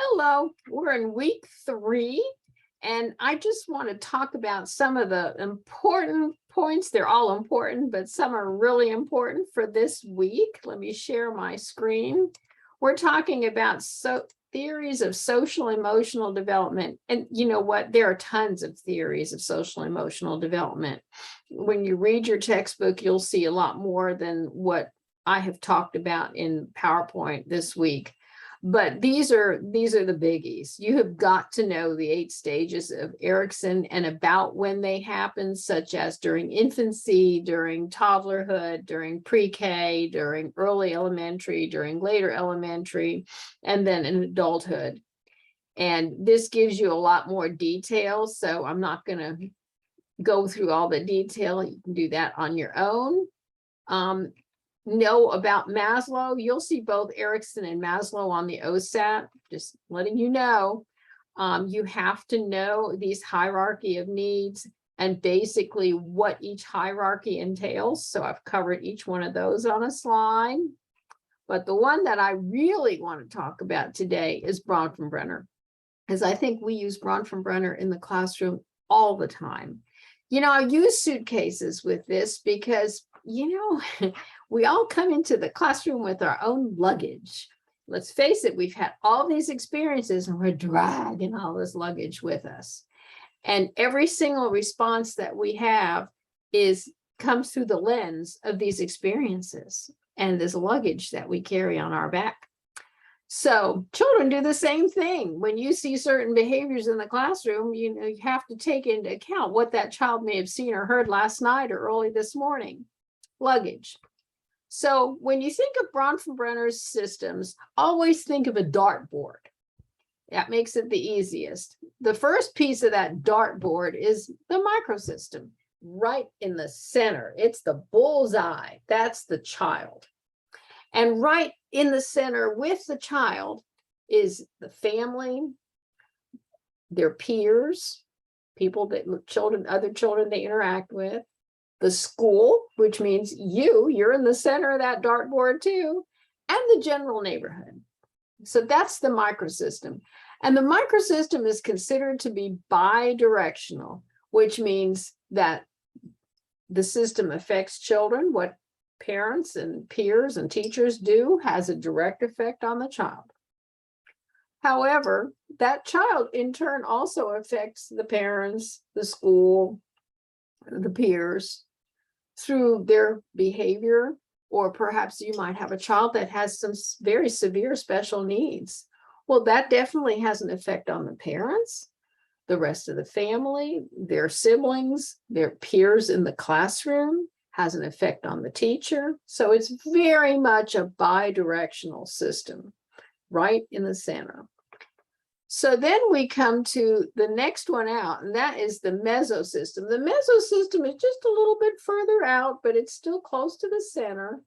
Hello, we're in week 3, and I just want to talk about some of the important points. They're all important, but some are really important for this week. Let me share my screen. We're talking about theories of social emotional development. And you know what? There are tons of theories of social emotional development. When you read your textbook, you'll see a lot more than what I have talked about in PowerPoint this week. But these are the biggies. You have got to know the 8 stages of Erikson and about when they happen, such as during infancy, during toddlerhood, during pre-K, during early elementary, during later elementary, and then in adulthood. And this gives you a lot more detail, so I'm not going to go through all the detail. You can do that on your own. Know about Maslow. You'll see both Erikson and Maslow on the OSAT, just letting you know. You have to know these hierarchy of needs and basically what each hierarchy entails. So I've covered each one of those on a slide. But the one that I really want to talk about today is Bronfenbrenner, because I think we use Bronfenbrenner in the classroom all the time. You know, I use suitcases with this because, we all come into the classroom with our own luggage. Let's face it, we've had all these experiences and we're dragging all this luggage with us. And every single response that we have comes through the lens of these experiences and this luggage that we carry on our back. So children do the same thing. When you see certain behaviors in the classroom, you have to take into account what that child may have seen or heard last night or early this morning. Luggage. So when you think of Bronfenbrenner's systems, always think of a dartboard. That makes it the easiest. The first piece of that dartboard is the microsystem, right in the center. It's the bullseye. That's the child. And right in the center with the child is the family, their peers, other children they interact with, the school, which means you're in the center of that dartboard too, and the general neighborhood. So that's the microsystem. And the microsystem is considered to be bidirectional, which means that the system affects children. What parents and peers and teachers do has a direct effect on the child. However, that child in turn also affects the parents, the school, the peers, through their behavior, or perhaps you might have a child that has some very severe special needs. Well, that definitely has an effect on the parents, the rest of the family, their siblings, their peers in the classroom, has an effect on the teacher. So it's very much a bidirectional system, right in the center. So then we come to the next one out, and that is the mesosystem. The mesosystem is just a little bit further out, but it's still close to the center.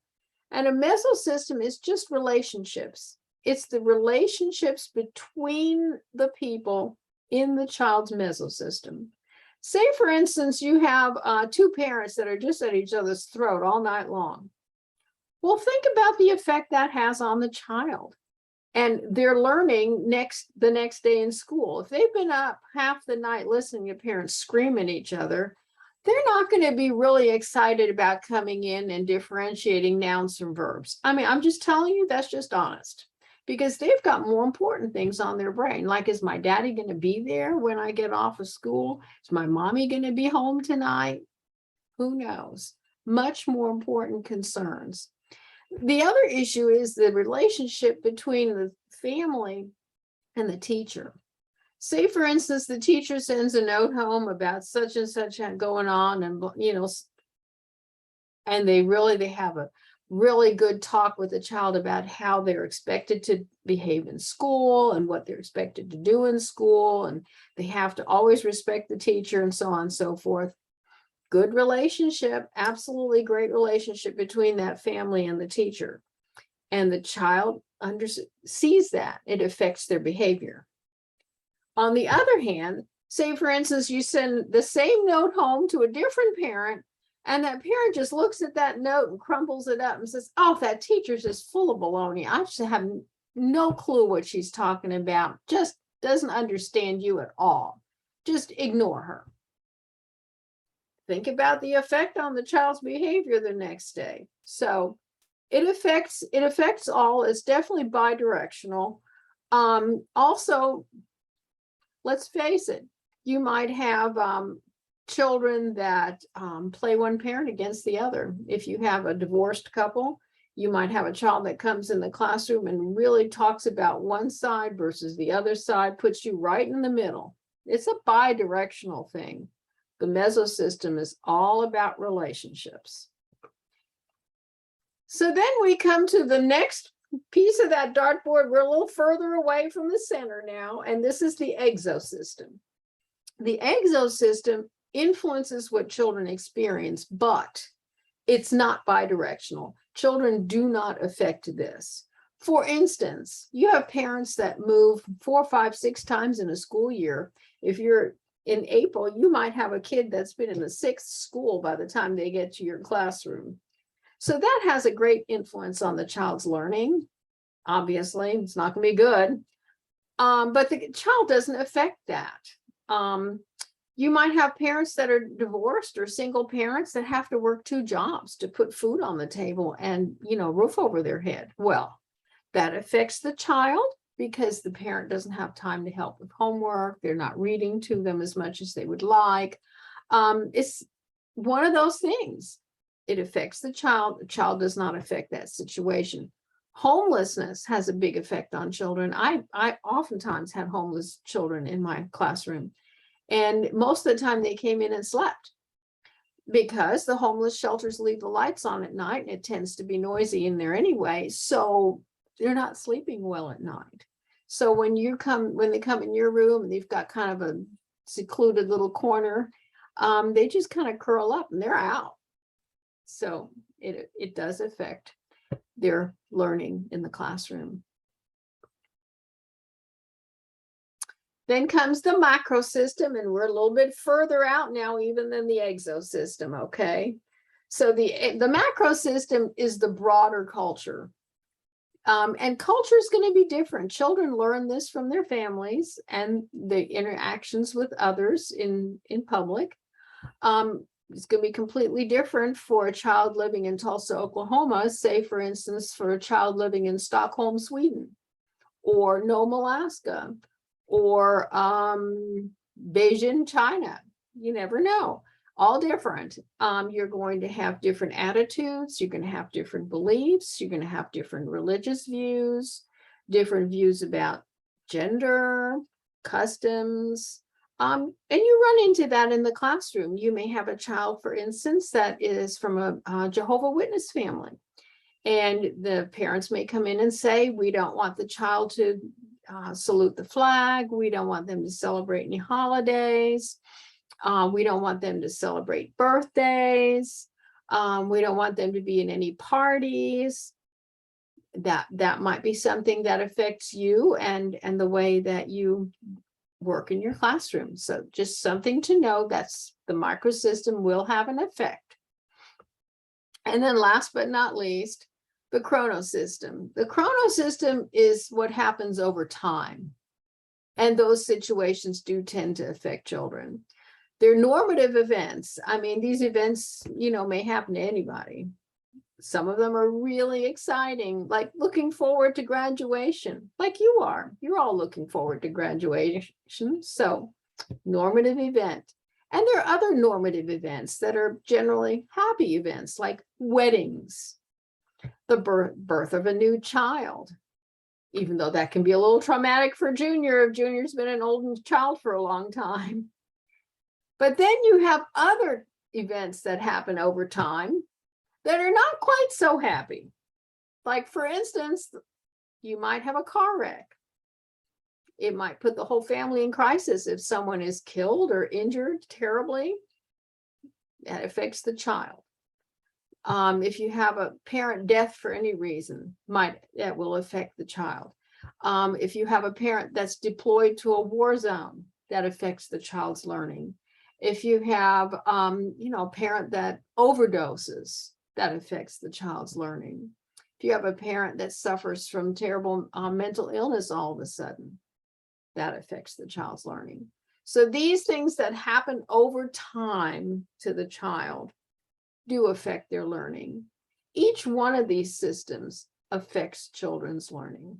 And a mesosystem is just relationships. It's the relationships between the people in the child's mesosystem. Say, for instance, you have 2 parents that are just at each other's throat all night long. Well, think about the effect that has on the child. And they're learning the next day in school. If they've been up half the night listening to parents scream at each other, they're not going to be really excited about coming in and differentiating nouns from verbs. I mean, I'm just telling you, that's just honest, because they've got more important things on their brain. Like, is my daddy going to be there when I get off of school? Is my mommy going to be home tonight? Who knows? Much more important concerns. The other issue is the relationship between the family and the teacher. Say, for instance, the teacher sends a note home about such and such going on, and and they have a really good talk with the child about how they're expected to behave in school and what they're expected to do in school, and they have to always respect the teacher and so on and so forth. Good relationship, absolutely great relationship between that family and the teacher. And the child sees that. It affects their behavior. On the other hand, say, for instance, you send the same note home to a different parent, and that parent just looks at that note and crumples it up and says, oh, that teacher's just full of baloney. I just have no clue what she's talking about, just doesn't understand you at all. Just ignore her. Think about the effect on the child's behavior the next day. So it affects all. It's definitely bidirectional. Also, let's face it, you might have children that play one parent against the other. If you have a divorced couple, you might have a child that comes in the classroom and really talks about one side versus the other side, puts you right in the middle. It's a bidirectional thing. The mesosystem is all about relationships. So then we come to the next piece of that dartboard. We're a little further away from the center now, and this is the exosystem. The exosystem influences what children experience, but it's not bidirectional. Children do not affect this. For instance, you have parents that move 4, 5, 6 times in a school year. If you're in April, you might have a kid that's been in the 6th school by the time they get to your classroom. So that has a great influence on the child's learning. Obviously, it's not going to be good, but the child doesn't affect that. You might have parents that are divorced or single parents that have to work 2 jobs to put food on the table and, roof over their head. Well, that affects the child because the parent doesn't have time to help with homework. They're not reading to them as much as they would like. It's one of those things. It affects the child. The child does not affect that situation. Homelessness has a big effect on children. I oftentimes had homeless children in my classroom, and most of the time they came in and slept because the homeless shelters leave the lights on at night and it tends to be noisy in there anyway. So they're not sleeping well at night. So when they come in your room and they've got kind of a secluded little corner, they just kind of curl up and they're out. So it does affect their learning in the classroom. Then comes the macrosystem, and we're a little bit further out now even than the exosystem, okay? So the macrosystem is the broader culture. And culture is going to be different. Children learn this from their families and the interactions with others in public. It's going to be completely different for a child living in Tulsa, Oklahoma, say, for instance, for a child living in Stockholm, Sweden, or Nome, Alaska, or Beijing, China. You never know. All different. You're going to have different attitudes. You're going to have different beliefs. You're going to have different religious views, different views about gender, customs. And you run into that in the classroom. You may have a child, for instance, that is from a Jehovah's Witness family. And the parents may come in and say, we don't want the child to salute the flag. We don't want them to celebrate any holidays. We don't want them to celebrate birthdays. We don't want them to be in any parties. That might be something that affects you and the way that you work in your classroom. So just something to know, that's the microsystem will have an effect. And then last but not least, the chronosystem. The chronosystem is what happens over time. And those situations do tend to affect children. They're normative events. I mean, these events, may happen to anybody. Some of them are really exciting, like looking forward to graduation, like you are. You're all looking forward to graduation. So, normative event. And there are other normative events that are generally happy events, like weddings, the birth of a new child, even though that can be a little traumatic for Junior if Junior's been an old child for a long time. But then you have other events that happen over time that are not quite so happy. Like, for instance, you might have a car wreck. It might put the whole family in crisis if someone is killed or injured terribly. That affects the child. If you have a parent death for any reason, that will affect the child. If you have a parent that's deployed to a war zone, that affects the child's learning. If you have, a parent that overdoses, that affects the child's learning. If you have a parent that suffers from terrible mental illness all of a sudden, that affects the child's learning. So these things that happen over time to the child do affect their learning. Each one of these systems affects children's learning.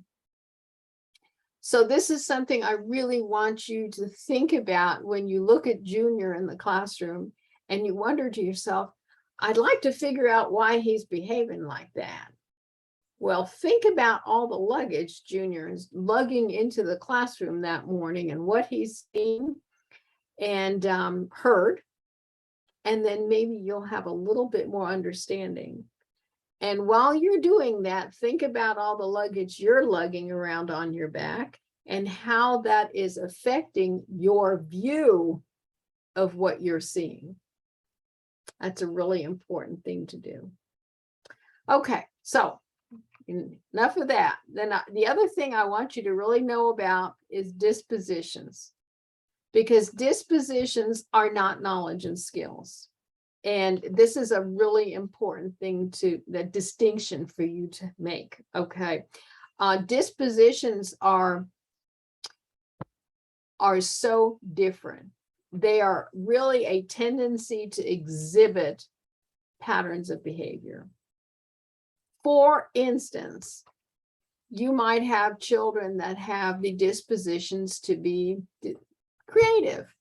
So this is something I really want you to think about when you look at Junior in the classroom and you wonder to yourself, I'd like to figure out why he's behaving like that. Well, think about all the luggage Junior is lugging into the classroom that morning and what he's seen and heard. And then maybe you'll have a little bit more understanding. And while you're doing that, think about all the luggage you're lugging around on your back and how that is affecting your view of what you're seeing. That's a really important thing to do. Okay, so enough of that. Then the other thing I want you to really know about is dispositions, because dispositions are not knowledge and skills. And this is a really important thing the distinction for you to make, okay? Dispositions are so different. They are really a tendency to exhibit patterns of behavior. For instance, you might have children that have the dispositions to be creative.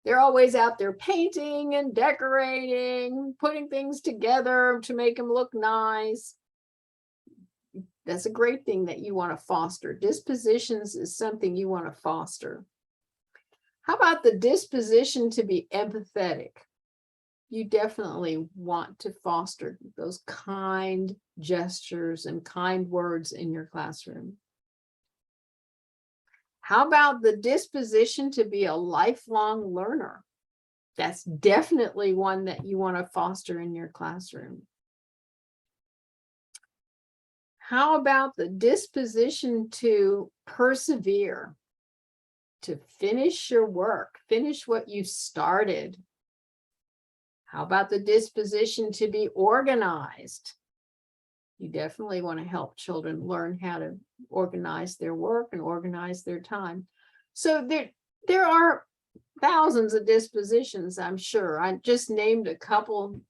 They're always out there painting and decorating, putting things together to make them look nice. That's a great thing that you want to foster. Dispositions is something you want to foster. How about the disposition to be empathetic? You definitely want to foster those kind gestures and kind words in your classroom. How about the disposition to be a lifelong learner? That's definitely one that you want to foster in your classroom. How about the disposition to persevere, to finish your work, finish what you started? How about the disposition to be organized? You definitely want to help children learn how to organize their work and organize their time. So there are thousands of dispositions, I'm sure. I just named a couple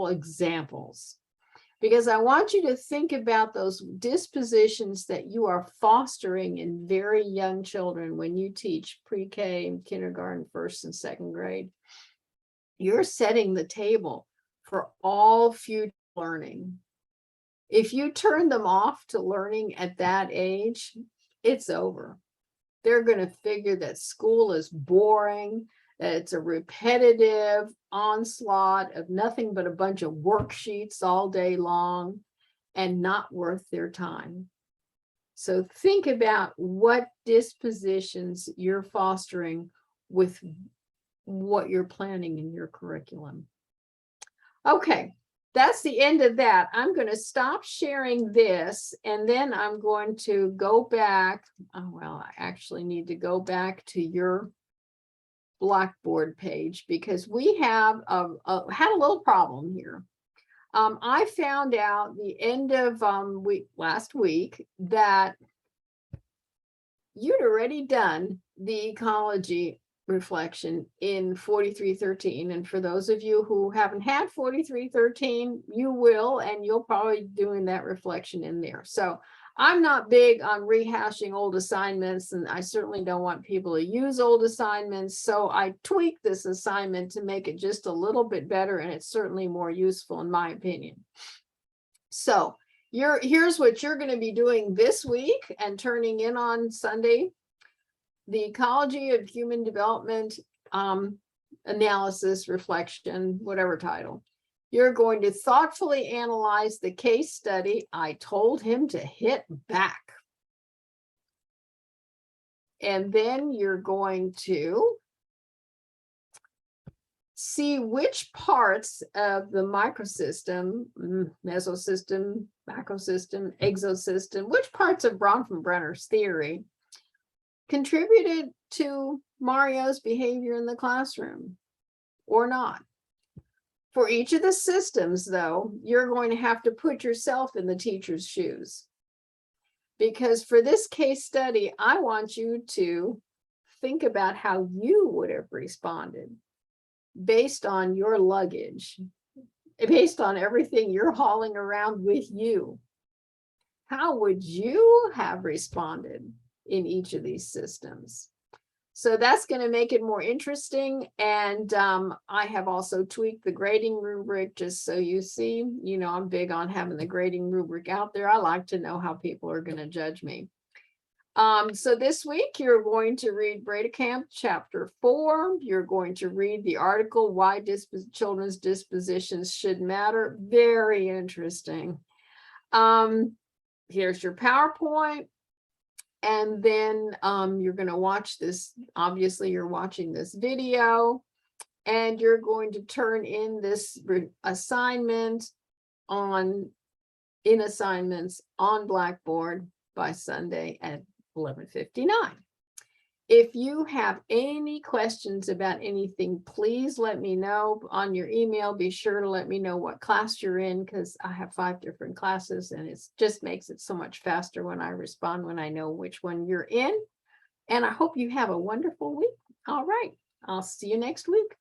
examples because I want you to think about those dispositions that you are fostering in very young children when you teach pre-K and kindergarten, first and second grade. You're setting the table for all future learning. If you turn them off to learning at that age, it's over. They're going to figure that school is boring, that it's a repetitive onslaught of nothing but a bunch of worksheets all day long and not worth their time. So think about what dispositions you're fostering with what you're planning in your curriculum. Okay. That's the end of that. I'm going to stop sharing this and then I'm going to go back. Well, I actually need to go back to your Blackboard page because we have had a little problem here. I found out the end of last week that you'd already done the ecology reflection in 4313, and for those of you who haven't had 4313, you will, and you'll probably be doing that reflection in there. So I'm not big on rehashing old assignments, and I certainly don't want people to use old assignments, so I tweaked this assignment to make it just a little bit better, and it's certainly more useful in my opinion. So here's what you're going to be doing this week and turning in on Sunday. The ecology of human development analysis, reflection, whatever title. You're going to thoughtfully analyze the case study. I told him to hit back. And then you're going to see which parts of the microsystem, mesosystem, macrosystem, exosystem, which parts of Bronfenbrenner's theory contributed to Mario's behavior in the classroom or not. For each of the systems, though, you're going to have to put yourself in the teacher's shoes. Because for this case study, I want you to think about how you would have responded based on your luggage, based on everything you're hauling around with you. How would you have responded in each of these systems? So that's going to make it more interesting. And I have also tweaked the grading rubric just so you see, you know, I'm big on having the grading rubric out there. I like to know how people are going to judge me. So this week you're going to read Camp chapter 4. You're going to read the article, Why Children's Dispositions Should Matter. Very interesting. Here's your PowerPoint. And then you're going to watch this. Obviously, you're watching this video, and you're going to turn in this assignment in assignments on Blackboard by Sunday at 11:59. If you have any questions about anything, please let me know on your email. Be sure to let me know what class you're in, because I have 5 different classes, and it just makes it so much faster when I respond, when I know which one you're in. And I hope you have a wonderful week. All right, I'll see you next week.